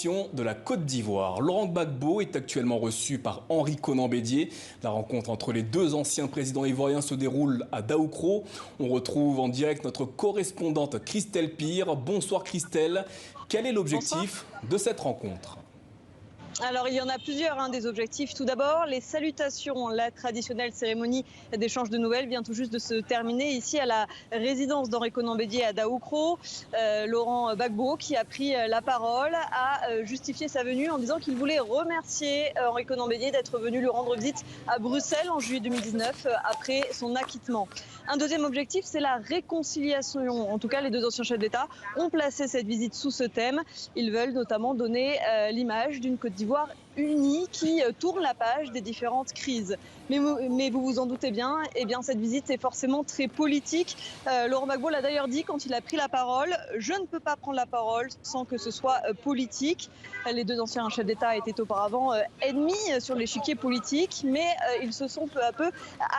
De la Côte d'Ivoire. Laurent Gbagbo est actuellement reçu par Henri Konan Bédié. La rencontre entre les deux anciens présidents ivoiriens se déroule à Daoukro. On retrouve en direct notre correspondante Christelle Pire. Bonsoir Christelle. Quel est l'objectif de cette rencontre ? Alors, il y en a plusieurs des objectifs. Tout d'abord, les salutations. La traditionnelle cérémonie d'échange de nouvelles vient tout juste de se terminer ici à la résidence d'Henri Konan Bédié à Daoukro. Laurent Gbagbo, qui a pris la parole, a justifié sa venue en disant qu'il voulait remercier Henri Konan Bédié d'être venu lui rendre visite à Bruxelles en juillet 2019 après son acquittement. Un deuxième objectif, c'est la réconciliation. En tout cas, les deux anciens chefs d'État ont placé cette visite sous ce thème. Ils veulent notamment donner l'image d'une Côte d'Ivoire unie qui tourne la page des différentes crises. Mais vous vous en doutez bien, cette visite est forcément très politique. Laurent Gbagbo l'a d'ailleurs dit quand il a pris la parole. Je ne peux pas prendre la parole sans que ce soit politique. Les deux anciens chefs d'État étaient auparavant ennemis sur l'échiquier politique, mais ils se sont peu à peu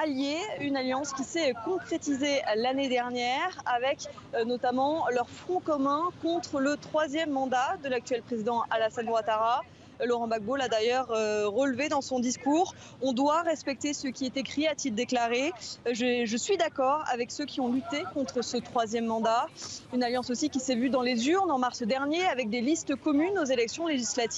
alliés. Une alliance qui s'est concrétisée l'année dernière avec notamment leur front commun contre le troisième mandat de l'actuel président Alassane Ouattara. Laurent Gbagbo l'a d'ailleurs relevé dans son discours. On doit respecter ce qui est écrit, a-t-il déclaré. Je suis d'accord avec ceux qui ont lutté contre ce troisième mandat. Une alliance aussi qui s'est vue dans les urnes en mars dernier avec des listes communes aux élections législatives.